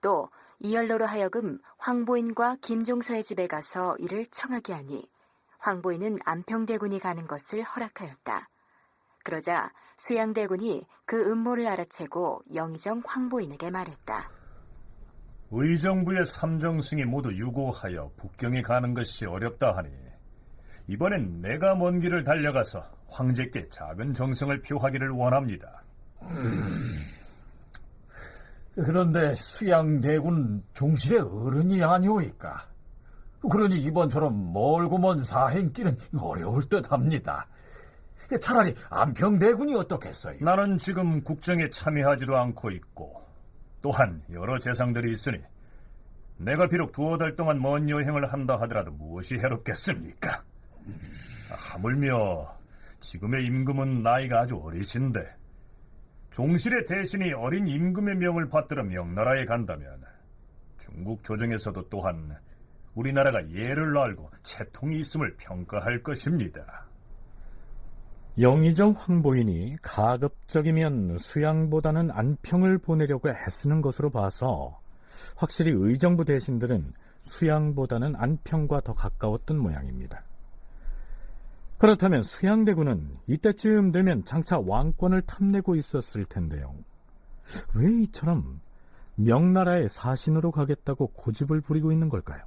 또 이현로로 하여금 황보인과 김종서의 집에 가서 이를 청하게 하니 황보인은 안평대군이 가는 것을 허락하였다. 그러자 수양대군이 그 음모를 알아채고 영의정 황보인에게 말했다. 의정부의 삼정승이 모두 유고하여 북경에 가는 것이 어렵다 하니 이번엔 내가 먼 길을 달려가서 황제께 작은 정성을 표하기를 원합니다. 그런데 수양대군 종실의 어른이 아니오이까. 그러니 이번처럼 멀고 먼 사행길은 어려울 듯합니다. 차라리 안평대군이 어떻겠어요? 나는 지금 국정에 참여하지도 않고 있고 또한 여러 재상들이 있으니 내가 비록 2달 동안 먼 여행을 한다 하더라도 무엇이 해롭겠습니까? 하물며 지금의 임금은 나이가 아주 어리신데 종실의 대신이 어린 임금의 명을 받들어 명나라에 간다면 중국 조정에서도 또한 우리나라가 예를 알고 채통이 있음을 평가할 것입니다. 영의정 황보인이 가급적이면 수양보다는 안평을 보내려고 애쓰는 것으로 봐서 확실히 의정부 대신들은 수양보다는 안평과 더 가까웠던 모양입니다. 그렇다면 수양대군은 이때쯤 되면 장차 왕권을 탐내고 있었을 텐데요. 왜 이처럼 명나라의 사신으로 가겠다고 고집을 부리고 있는 걸까요?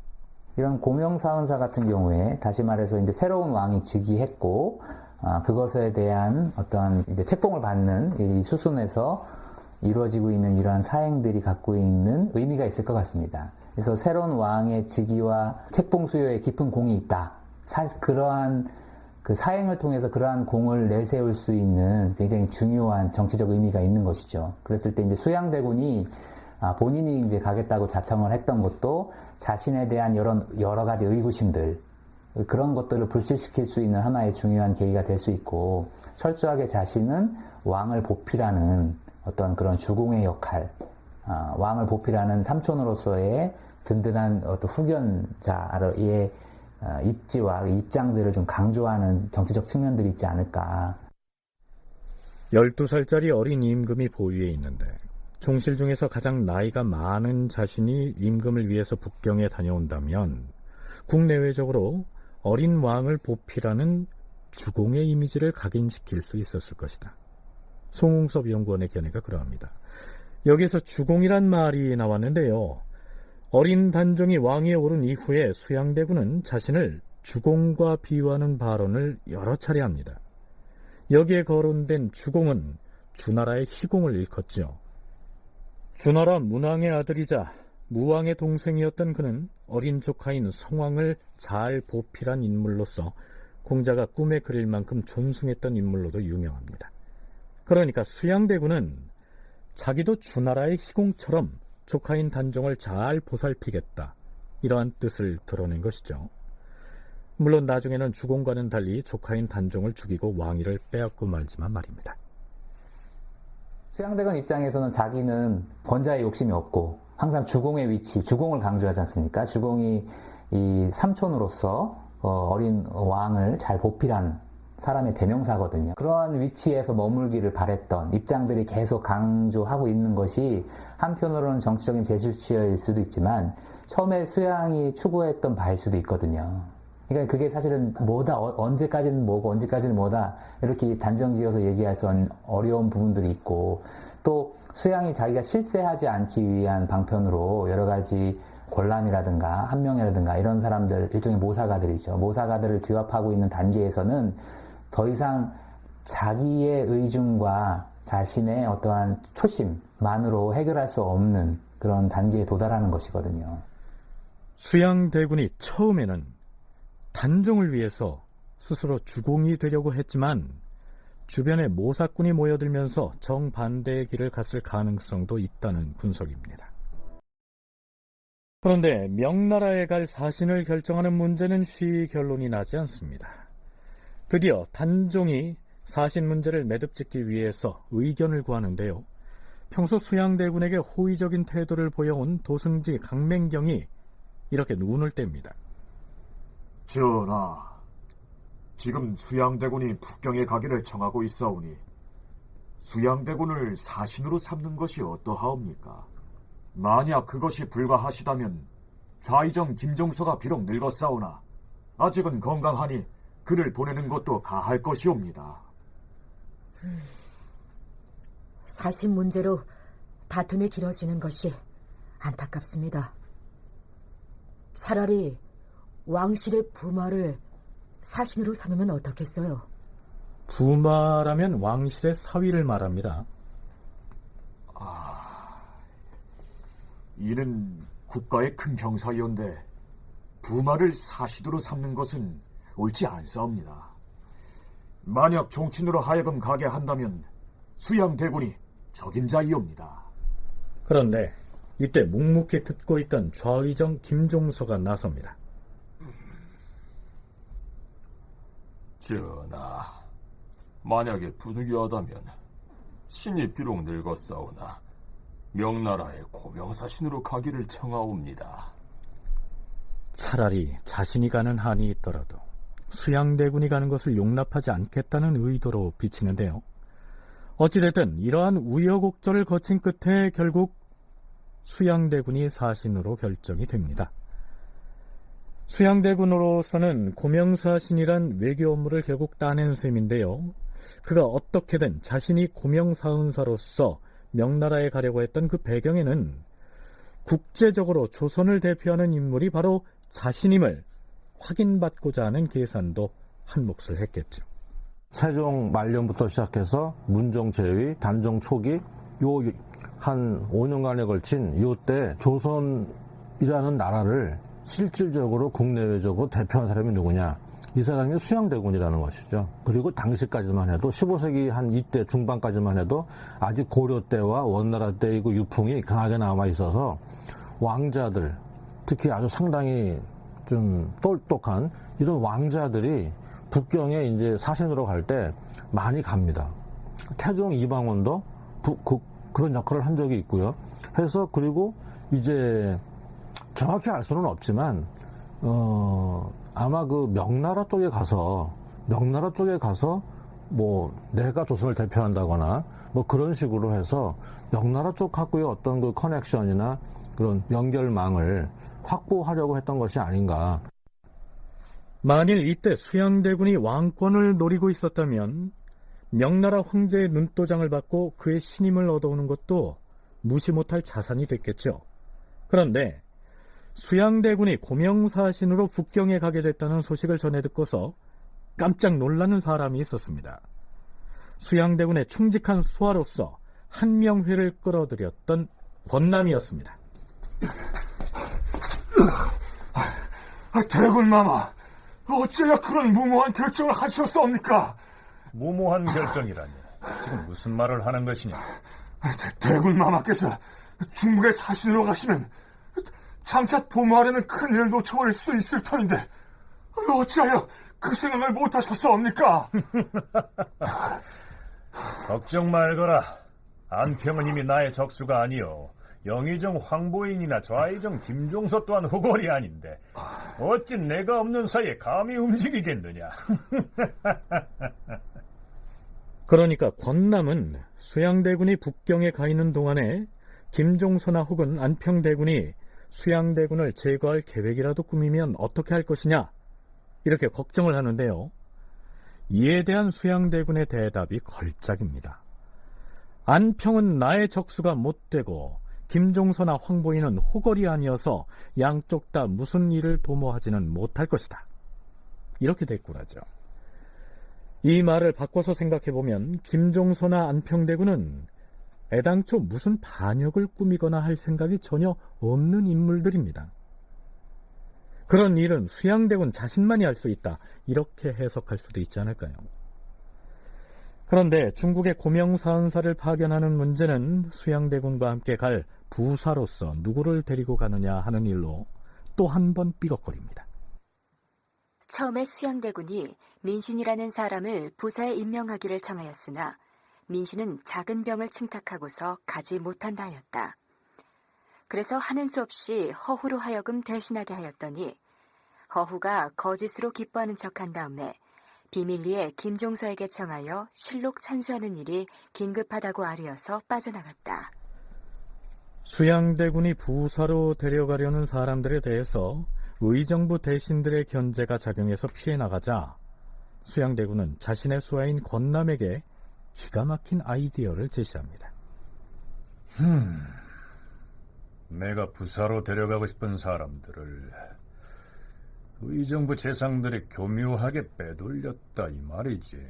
이런 고명사은사 같은 경우에 다시 말해서 이제 새로운 왕이 즉위했고 그것에 대한 어떤 이제 책봉을 받는 이 수순에서 이루어지고 있는 이러한 사행들이 갖고 있는 의미가 있을 것 같습니다. 그래서 새로운 왕의 즉위와 책봉 수요에 깊은 공이 있다. 그러한 그 사행을 통해서 그러한 공을 내세울 수 있는 굉장히 중요한 정치적 의미가 있는 것이죠. 그랬을 때 이제 수양대군이 본인이 이제 가겠다고 자청을 했던 것도 자신에 대한 여러 가지 의구심들, 그런 것들을 불식시킬 수 있는 하나의 중요한 계기가 될 수 있고, 철저하게 자신은 왕을 보필하는 어떤 그런 주공의 역할, 왕을 보필하는 삼촌으로서의 든든한 어떤 후견자의 입지와 입장들을 좀 강조하는 정치적 측면들이 있지 않을까. 12살짜리 어린 임금이 보위에 있는데 종실 중에서 가장 나이가 많은 자신이 임금을 위해서 북경에 다녀온다면 국내외적으로 어린 왕을 보필하는 주공의 이미지를 각인시킬 수 있었을 것이다. 송웅섭 연구원의 견해가 그러합니다. 여기서 주공이란 말이 나왔는데요. 어린 단종이 왕위에 오른 이후에 수양대군은 자신을 주공과 비유하는 발언을 여러 차례 합니다. 여기에 거론된 주공은 주나라의 희공을 일컫죠. 주나라 문왕의 아들이자 무왕의 동생이었던 그는 어린 조카인 성왕을 잘 보필한 인물로서 공자가 꿈에 그릴 만큼 존숭했던 인물로도 유명합니다. 그러니까 수양대군은 자기도 주나라의 희공처럼 조카인 단종을 잘 보살피겠다, 이러한 뜻을 드러낸 것이죠. 물론 나중에는 주공과는 달리 조카인 단종을 죽이고 왕위를 빼앗고 말지만 말입니다. 수양대군 입장에서는 자기는 권자의 욕심이 없고 항상 주공의 위치, 주공을 강조하지 않습니까? 주공이 이 삼촌으로서 어린 왕을 잘 보필한 사람의 대명사거든요. 그러한 위치에서 머물기를 바랬던 입장들이 계속 강조하고 있는 것이 한편으로는 정치적인 제스처일 수도 있지만 처음에 수양이 추구했던 바일 수도 있거든요. 그러니까 그게 사실은 뭐다, 언제까지는 뭐고 언제까지는 뭐다, 이렇게 단정지어서 얘기할 수 없는 어려운 부분들이 있고, 또 수양이 자기가 실세하지 않기 위한 방편으로 여러 가지 권람이라든가 한명이라든가 이런 사람들, 일종의 모사가들이죠. 모사가들을 규합하고 있는 단계에서는 더 이상 자기의 의중과 자신의 어떠한 초심만으로 해결할 수 없는 그런 단계에 도달하는 것이거든요. 수양대군이 처음에는 단종을 위해서 스스로 주공이 되려고 했지만 주변에 모사꾼이 모여들면서 정반대의 길을 갔을 가능성도 있다는 분석입니다. 그런데 명나라에 갈 사신을 결정하는 문제는 쉬이 결론이 나지 않습니다. 드디어 단종이 사신 문제를 매듭짓기 위해서 의견을 구하는데요. 평소 수양대군에게 호의적인 태도를 보여온 도승지 강맹경이 이렇게 눈을 뗍니다. 전하, 지금 수양대군이 북경에 가기를 청하고 있사오니 수양대군을 사신으로 삼는 것이 어떠하옵니까? 만약 그것이 불가하시다면 좌의정 김종서가 비록 늙었사오나 아직은 건강하니 그를 보내는 것도 가할 것이옵니다. 사신 문제로 다툼이 길어지는 것이 안타깝습니다. 차라리 왕실의 부마를 사신으로 삼으면 어떻겠어요? 부마라면 왕실의 사위를 말합니다. 이는 국가의 큰 경사이온데 부마를 사시도로 삼는 것은 옳지 않사옵니다. 만약 종친으로 하여금 가게 한다면 수양대군이 적임자이옵니다. 그런데 이때 묵묵히 듣고 있던 좌의정 김종서가 나섭니다. 전하, 만약에 부득이하다면 신이 비록 늙었사오나 명나라의 고명사신으로 가기를 청하옵니다. 차라리 자신이 가는 한이 있더라도 수양대군이 가는 것을 용납하지 않겠다는 의도로 비치는데요. 어찌됐든 이러한 우여곡절을 거친 끝에 결국 수양대군이 사신으로 결정이 됩니다. 수양대군으로서는 고명사신이란 외교 업무를 결국 따낸 셈인데요. 그가 어떻게든 자신이 고명사은사로서 명나라에 가려고 했던 그 배경에는 국제적으로 조선을 대표하는 인물이 바로 자신임을 확인받고자 하는 계산도 한 몫을 했겠죠. 세종 말년부터 시작해서 문종 제위, 단종 초기 요 한 5년간에 걸친 요때 조선이라는 나라를 실질적으로 국내외적으로 대표한 사람이 누구냐? 이 사람이 수양대군이라는 것이죠. 그리고 당시까지만 해도 15세기 한 이때 중반까지만 해도 아직 고려 때와 원나라 때의 그 유풍이 강하게 남아 있어서 왕자들, 특히 아주 상당히 좀 똑똑한 이런 왕자들이 북경에 이제 사신으로 갈 때 많이 갑니다. 태종 이방원도 그런 역할을 한 적이 있고요. 해서 그리고 이제 정확히 알 수는 없지만 아마 그 명나라 쪽에 가서 뭐 내가 조선을 대표한다거나 뭐 그런 식으로 해서 명나라 쪽하고의 어떤 그 커넥션이나 그런 연결망을 확보하려고 했던 것이 아닌가. 만일 이때 수양대군이 왕권을 노리고 있었다면 명나라 황제의 눈도장을 받고 그의 신임을 얻어오는 것도 무시 못할 자산이 됐겠죠. 그런데 수양대군이 고명사신으로 북경에 가게 됐다는 소식을 전해 듣고서 깜짝 놀라는 사람이 있었습니다. 수양대군의 충직한 수하로서 한명회를 끌어들였던 권남이었습니다. 대군마마, 어째야 그런 무모한 결정을 하셨사옵니까? 무모한 결정이라니 지금 무슨 말을 하는 것이냐? 대군마마께서 중국의 사신으로 가시면 장차 도모하려는 큰일을 놓쳐버릴 수도 있을 터인데 어찌하여 그 생각을 못하셨사옵니까? 걱정 말거라. 안평은 이미 나의 적수가 아니오. 영의정 황보인이나 좌의정 김종서 또한 호걸이 아닌데 어찌 내가 없는 사이에 감히 움직이겠느냐. 그러니까 권남은 수양대군이 북경에 가 있는 동안에 김종서나 혹은 안평대군이 수양대군을 제거할 계획이라도 꾸미면 어떻게 할 것이냐, 이렇게 걱정을 하는데요. 이에 대한 수양대군의 대답이 걸작입니다. 안평은 나의 적수가 못되고 김종서나 황보인은 호걸이 아니어서 양쪽 다 무슨 일을 도모하지는 못할 것이다, 이렇게 대꾸하죠. 이 말을 바꿔서 생각해보면 김종서나 안평대군은 애당초 무슨 반역을 꾸미거나 할 생각이 전혀 없는 인물들입니다. 그런 일은 수양대군 자신만이 할 수 있다, 이렇게 해석할 수도 있지 않을까요? 그런데 중국의 고명사은사를 파견하는 문제는 수양대군과 함께 갈 부사로서 누구를 데리고 가느냐 하는 일로 또 한 번 삐걱거립니다. 처음에 수양대군이 민신이라는 사람을 부사에 임명하기를 청하였으나 민신은 작은 병을 청탁하고서 가지 못한다 하였다. 그래서 하는 수 없이 허후로 하여금 대신하게 하였더니 허후가 거짓으로 기뻐하는 척한 다음에 비밀리에 김종서에게 청하여 실록 찬수하는 일이 긴급하다고 아뢰어서 빠져나갔다. 수양대군이 부사로 데려가려는 사람들에 대해서 의정부 대신들의 견제가 작용해서 피해 나가자 수양대군은 자신의 수하인 권남에게 기가 막힌 아이디어를 제시합니다. 내가 부사로 데려가고 싶은 사람들을 의정부 재상들이 교묘하게 빼돌렸다 이 말이지.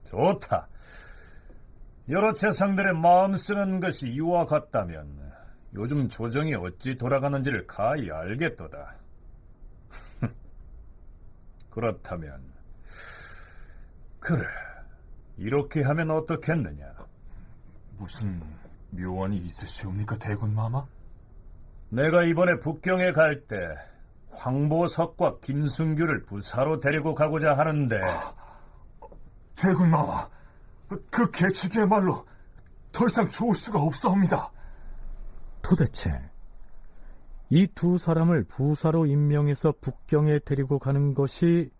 좋다. 여러 재상들의 마음 쓰는 것이 이와 같다면 요즘 조정이 어찌 돌아가는지를 가히 알겠도다. 그렇다면 그래, 이렇게 하면 어떻겠느냐? 무슨 묘안이 있으시옵니까, 대군마마? 내가 이번에 북경에 갈 때 황보석과 김순규를 부사로 데리고 가고자 하는데. 대군마마, 그 계책이야말로 더 이상 좋을 수가 없사옵니다. 도대체 이 두 사람을 부사로 임명해서 북경에 데리고 가는 것이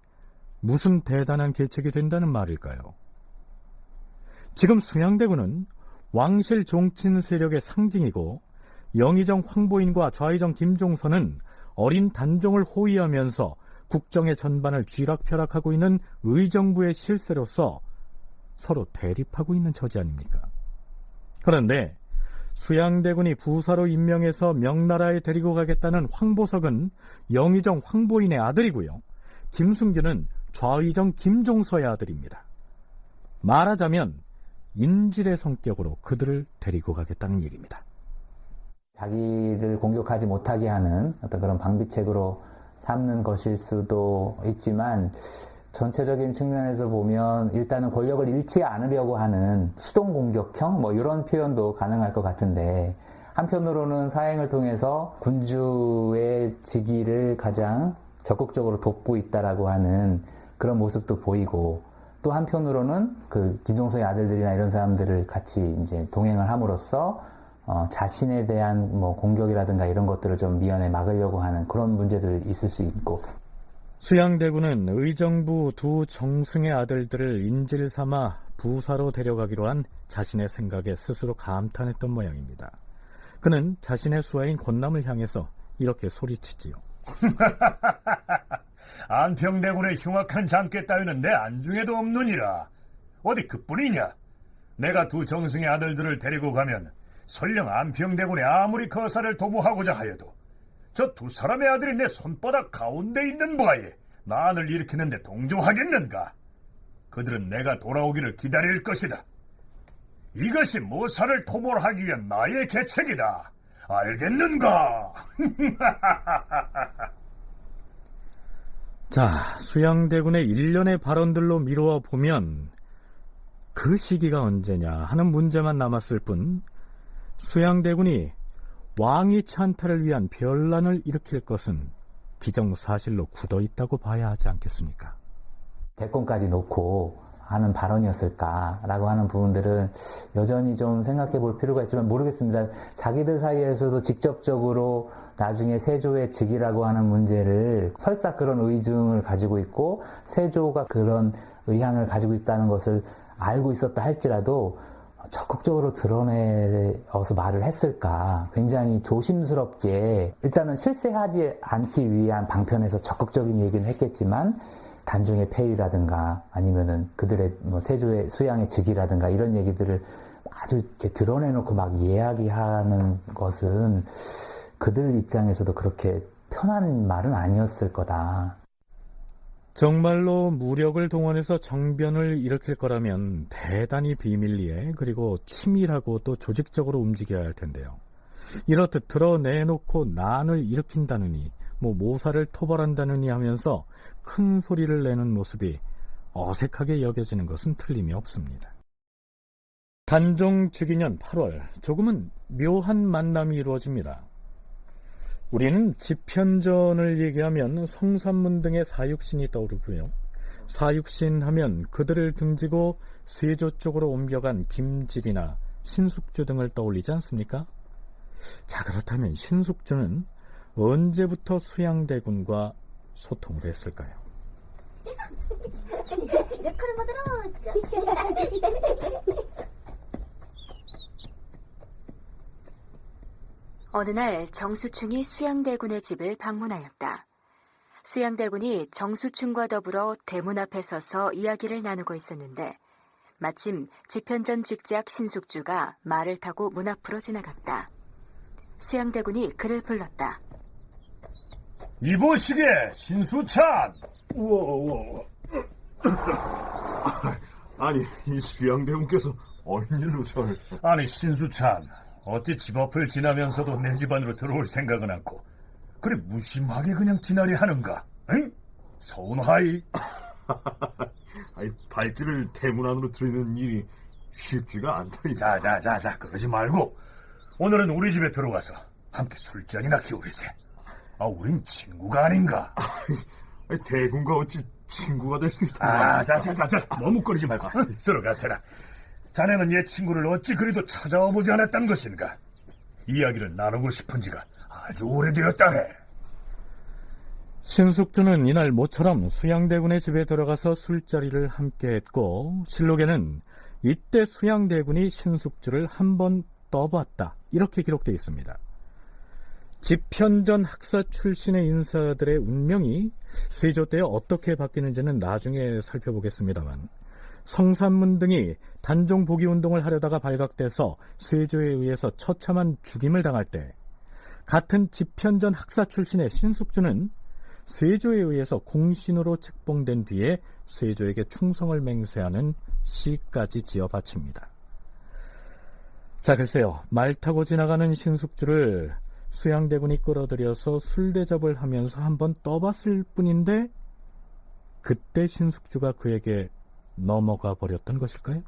무슨 대단한 계책이 된다는 말일까요? 지금 수양대군은 왕실 종친 세력의 상징이고 영의정 황보인과 좌의정 김종선은 어린 단종을 호위하면서 국정의 전반을 쥐락펴락하고 있는 의정부의 실세로서 서로 대립하고 있는 처지 아닙니까? 그런데 수양대군이 부사로 임명해서 명나라에 데리고 가겠다는 황보석은 영의정 황보인의 아들이고요. 김순규는 좌의정 김종서의 아들입니다. 말하자면 인질의 성격으로 그들을 데리고 가겠다는 얘기입니다. 자기를 공격하지 못하게 하는 어떤 그런 방비책으로 삼는 것일 수도 있지만, 전체적인 측면에서 보면 일단은 권력을 잃지 않으려고 하는 수동공격형 이런 표현도 가능할 것 같은데, 한편으로는 사행을 통해서 군주의 직위를 가장 적극적으로 돕고 있다라고 하는 그런 모습도 보이고, 또 한편으로는 그 김종서의 아들들이나 이런 사람들을 같이 이제 동행을 함으로써 자신에 대한 공격이라든가 이런 것들을 좀 미연에 막으려고 하는 그런 문제들이 있을 수 있고. 수양대군은 의정부 두 정승의 아들들을 인질 삼아 부사로 데려가기로 한 자신의 생각에 스스로 감탄했던 모양입니다. 그는 자신의 수하인 권남을 향해서 이렇게 소리치지요. 안평대군의 흉악한 장괴 따위는 내 안중에도 없느니라. 어디 그뿐이냐? 내가 두 정승의 아들들을 데리고 가면 설령 안평대군의 아무리 거사를 도모하고자 하여도 저 두 사람의 아들이 내 손바닥 가운데 있는 바에 난을 일으키는데 동조하겠는가? 그들은 내가 돌아오기를 기다릴 것이다. 이것이 모사를 토벌하기 위한 나의 계책이다. 알겠는가? 자, 수양대군의 일련의 발언들로 미루어 보면 그 시기가 언제냐 하는 문제만 남았을 뿐, 수양대군이 왕위 찬탈을 위한 변란을 일으킬 것은 기정사실로 굳어있다고 봐야 하지 않겠습니까? 대권까지 놓고 하는 발언이었을까라고 하는 부분들은 여전히 좀 생각해 볼 필요가 있지만 모르겠습니다. 자기들 사이에서도 직접적으로 나중에 세조의 직이라고 하는 문제를 설사 그런 의중을 가지고 있고 세조가 그런 의향을 가지고 있다는 것을 알고 있었다 할지라도 적극적으로 드러내어서 말을 했을까, 굉장히 조심스럽게 일단은 실세하지 않기 위한 방편에서 적극적인 얘기는 했겠지만 단종의 폐위라든가 아니면은 그들의 세조의 수양의 직위라든가 이런 얘기들을 아주 이렇게 드러내놓고 막 이야기하는 것은 그들 입장에서도 그렇게 편한 말은 아니었을 거다. 정말로 무력을 동원해서 정변을 일으킬 거라면 대단히 비밀리에 그리고 치밀하고 또 조직적으로 움직여야 할 텐데요. 이렇듯 드러내놓고 난을 일으킨다느니 모사를 토벌한다느니 하면서 큰 소리를 내는 모습이 어색하게 여겨지는 것은 틀림이 없습니다. 단종 즉위년 8월, 조금은 묘한 만남이 이루어집니다. 우리는 지편전을 얘기하면 성산문 등의 사육신이 떠오르고요. 사육신 하면 그들을 등지고 세조 쪽으로 옮겨간 김질이나 신숙주 등을 떠올리지 않습니까? 자, 그렇다면 신숙주는 언제부터 수양대군과 소통을 했을까요? 어느 날 정수충이 수양대군의 집을 방문하였다. 수양대군이 정수충과 더불어 대문 앞에 서서 이야기를 나누고 있었는데 마침 집현전 직작 신숙주가 말을 타고 문 앞으로 지나갔다. 수양대군이 그를 불렀다. 이보시게 신수찬! 우와. 아니, 이 수양대군께서 어인일로 절... 아니 신수찬, 어찌 집 앞을 지나면서도 내 집 안으로 들어올 생각은 않고 그래 무심하게 그냥 지나리 하는가? 응? 서운하이. 아니, 발길을 대문 안으로 들이는 일이 쉽지가 않다. 자자자자, 그러지 말고 오늘은 우리 집에 들어와서 함께 술잔이나 기울이세. 우린 친구가 아닌가? 대군과 어찌 친구가 될 수 있다. 자자자자, 머뭇거리지 말고 들어가세라. 자네는 얘 친구를 어찌 그리도 찾아와 보지 않았단 것인가? 이야기를 나누고 싶은 지가 아주 오래되었다네. 신숙주는 이날 모처럼 수양대군의 집에 들어가서 술자리를 함께했고 실록에는 이때 수양대군이 신숙주를 한 번 떠봤다 이렇게 기록되어 있습니다. 집현전 학사 출신의 인사들의 운명이 세조 때에 어떻게 바뀌는지는 나중에 살펴보겠습니다만 성산문 등이 단종 복위 운동을 하려다가 발각돼서 세조에 의해서 처참한 죽임을 당할 때 같은 집현전 학사 출신의 신숙주는 세조에 의해서 공신으로 책봉된 뒤에 세조에게 충성을 맹세하는 시까지 지어 바칩니다. 자, 글쎄요. 말 타고 지나가는 신숙주를 수양대군이 끌어들여서 술대접을 하면서 한번 떠봤을 뿐인데 그때 신숙주가 그에게 넘어가 버렸던 것일까요?